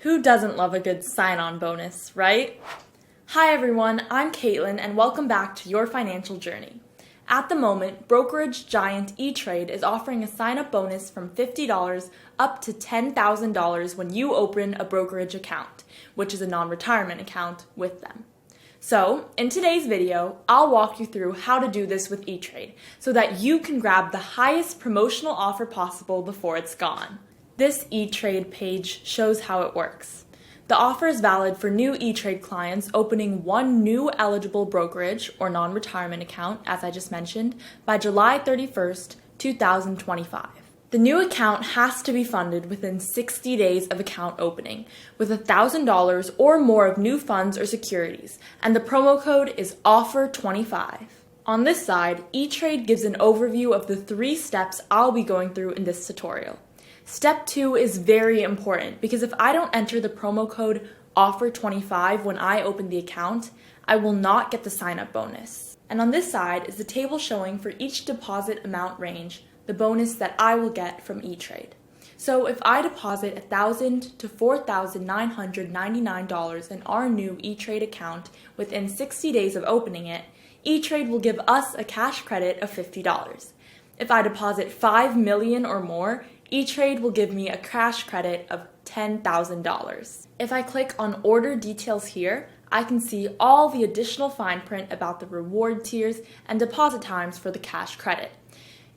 Who doesn't love a good sign-on bonus, right? Hi everyone, I'm Caitlin and welcome back to Your Financial Journey. At the moment, brokerage giant E-Trade is offering a sign-up bonus from $50 up to $10,000 when you open a brokerage account, which is a non-retirement account, with them. So, in today's video, I'll walk you through how to do this with E-Trade so that you can grab the highest promotional offer possible before it's gone. This E-Trade page shows how it works. The offer is valid for new E-Trade clients opening one new eligible brokerage or non-retirement account, as I just mentioned, by July 31st, 2025. The new account has to be funded within 60 days of account opening, with $1,000 or more of new funds or securities, and the promo code is OFFER25. On this side, E-Trade gives an overview of the 3 steps I'll be going through in this tutorial. Step 2 is very important because if I don't enter the promo code OFFER25 when I open the account, I will not get the sign-up bonus. And on this side is the table showing for each deposit amount range the bonus that I will get from E-Trade. So if I deposit $1,000 to $4,999 in our new E-Trade account within 60 days of opening it, E-Trade will give us a cash credit of $50. If I deposit $5 million or more, E-Trade will give me a cash credit of $10,000. If I click on Order Details here, I can see all the additional fine print about the reward tiers and deposit times for the cash credit.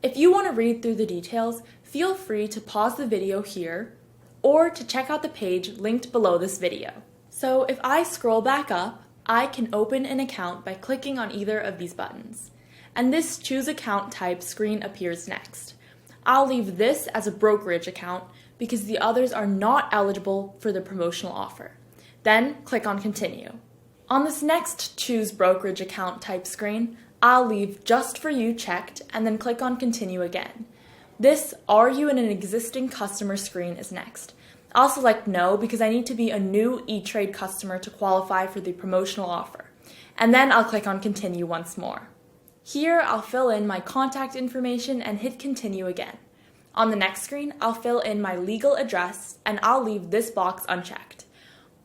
If you want to read through the details, feel free to pause the video here or to check out the page linked below this video. So if I scroll back up, I can open an account by clicking on either of these buttons. And this Choose Account Type screen appears next. I'll leave this as a brokerage account because the others are not eligible for the promotional offer. Then click on Continue. On this next Choose Brokerage Account Type screen, I'll leave Just for You checked and then click on Continue again. This Are You an existing customer screen is next. I'll select No because I need to be a new E-Trade customer to qualify for the promotional offer. And then I'll click on Continue once more. Here, I'll fill in my contact information and hit Continue again. On the next screen, I'll fill in my legal address and I'll leave this box unchecked.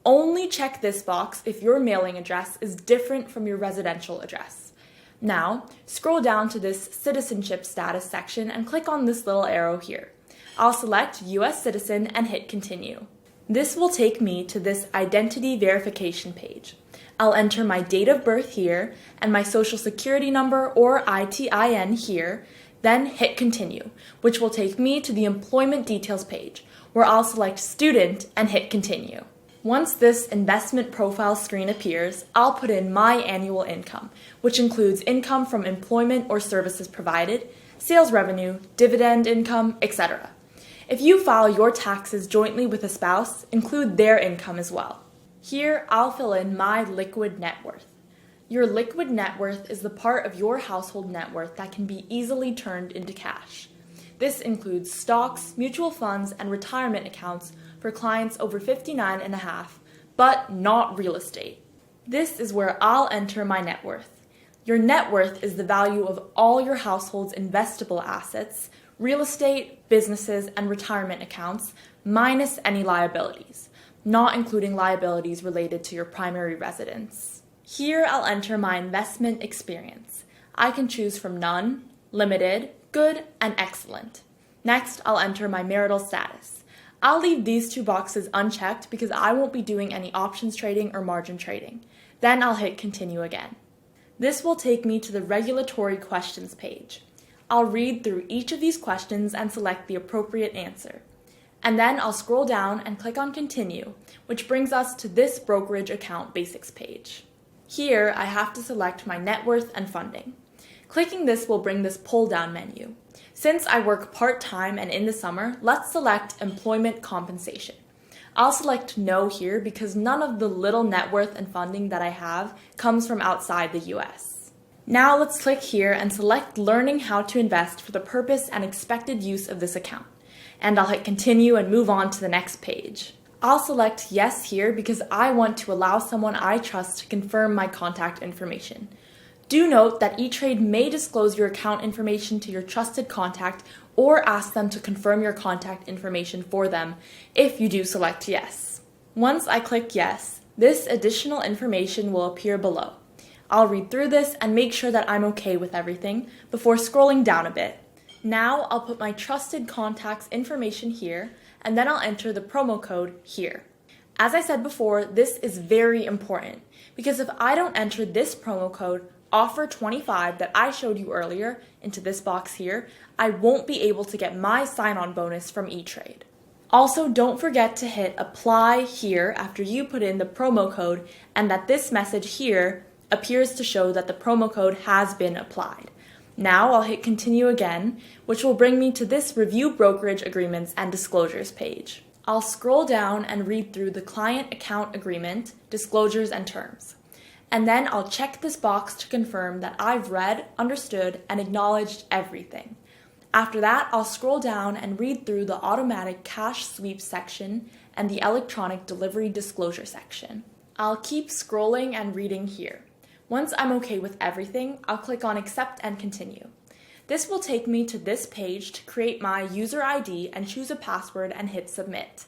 Only check this box if your mailing address is different from your residential address. Now, scroll down to this Citizenship Status section and click on this little arrow here. I'll select U.S. Citizen and hit Continue. This will take me to this Identity Verification page. I'll enter my date of birth here and my social security number or ITIN here, then hit Continue, which will take me to the Employment Details page, where I'll select Student and hit Continue. Once this investment profile screen appears, I'll put in my annual income, which includes income from employment or services provided, sales revenue, dividend income, etc. If you file your taxes jointly with a spouse, include their income as well. Here, I'll fill in my liquid net worth. Your liquid net worth is the part of your household net worth that can be easily turned into cash. This includes stocks, mutual funds, and retirement accounts for clients over 59 and a half, but not real estate. This is where I'll enter my net worth. Your net worth is the value of all your household's investable assets, real estate, businesses, and retirement accounts, minus any liabilities, not including liabilities related to your primary residence. Here I'll enter my investment experience. I can choose from none, limited, good, and excellent. Next, I'll enter my marital status. I'll leave these 2 boxes unchecked because I won't be doing any options trading or margin trading. Then I'll hit Continue again. This will take me to the Regulatory Questions page. I'll read through each of these questions and select the appropriate answer. And then I'll scroll down and click on Continue, which brings us to this Brokerage Account Basics page. Here, I have to select my net worth and funding. Clicking this will bring this pull-down menu. Since I work part-time and in the summer, let's select Employment Compensation. I'll select No here because none of the little net worth and funding that I have comes from outside the US. Now let's click here and select Learning How to Invest for the purpose and expected use of this account. And I'll hit Continue and move on to the next page. I'll select Yes here because I want to allow someone I trust to confirm my contact information. Do note that E-Trade may disclose your account information to your trusted contact or ask them to confirm your contact information for them if you do select yes. Once I click yes, this additional information will appear below. I'll read through this and make sure that I'm okay with everything before scrolling down a bit. Now I'll put my trusted contact's information here, and then I'll enter the promo code here. As I said before, this is very important because if I don't enter this promo code, offer25 that I showed you earlier into this box here, I won't be able to get my sign-on bonus from E-Trade. Also, don't forget to hit apply here after you put in the promo code and that this message here appears to show that the promo code has been applied. Now I'll hit continue again, which will bring me to this review brokerage agreements and disclosures page. I'll scroll down and read through the client account agreement, disclosures, and terms. And then I'll check this box to confirm that I've read, understood, and acknowledged everything. After that, I'll scroll down and read through the automatic cash sweep section and the electronic delivery disclosure section. I'll keep scrolling and reading here. Once I'm okay with everything, I'll click on accept and continue. This will take me to this page to create my user ID and choose a password and hit submit.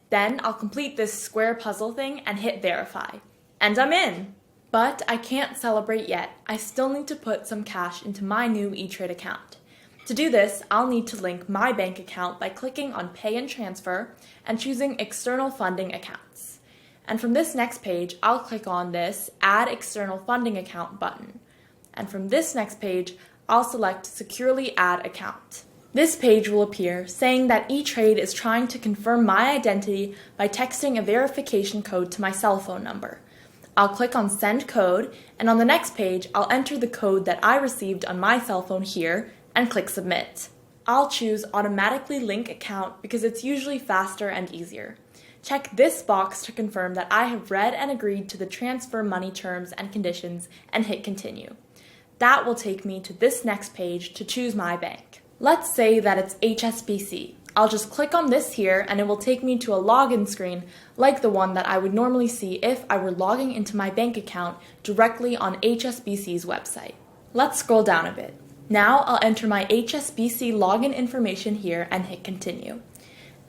Then I'll complete this square puzzle thing and hit verify. And I'm in! But I can't celebrate yet. I still need to put some cash into my new E-Trade account. To do this, I'll need to link my bank account by clicking on Pay and Transfer and choosing External Funding Accounts. And from this next page, I'll click on this Add External Funding Account button. And from this next page, I'll select Securely Add Account. This page will appear saying that E-Trade is trying to confirm my identity by texting a verification code to my cell phone number. I'll click on Send Code, and on the next page, I'll enter the code that I received on my cell phone here and click Submit. I'll choose Automatically Link Account because it's usually faster and easier. Check this box to confirm that I have read and agreed to the transfer money terms and conditions and hit Continue. That will take me to this next page to choose my bank. Let's say that it's HSBC. I'll just click on this here and it will take me to a login screen like the one that I would normally see if I were logging into my bank account directly on HSBC's website. Let's scroll down a bit. Now I'll enter my HSBC login information here and hit continue.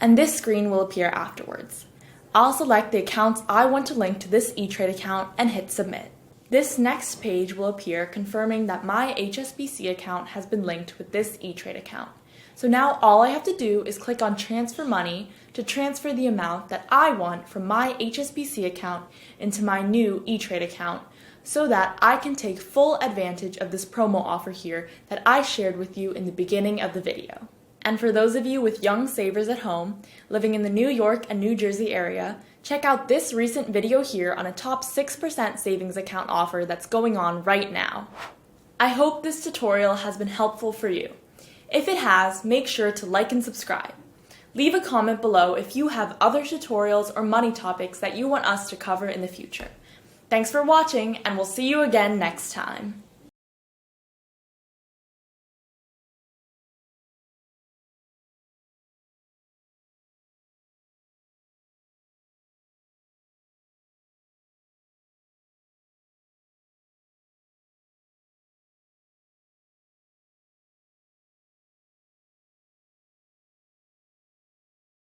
And this screen will appear afterwards. I'll select the accounts I want to link to this E-Trade account and hit submit. This next page will appear confirming that my HSBC account has been linked with this E-Trade account. So now all I have to do is click on Transfer Money to transfer the amount that I want from my HSBC account into my new E-Trade account so that I can take full advantage of this promo offer here that I shared with you in the beginning of the video. And for those of you with young savers at home, living in the New York and New Jersey area, check out this recent video here on a top 6% savings account offer that's going on right now. I hope this tutorial has been helpful for you. If it has, make sure to like and subscribe. Leave a comment below if you have other tutorials or money topics that you want us to cover in the future. Thanks for watching, and we'll see you again next time.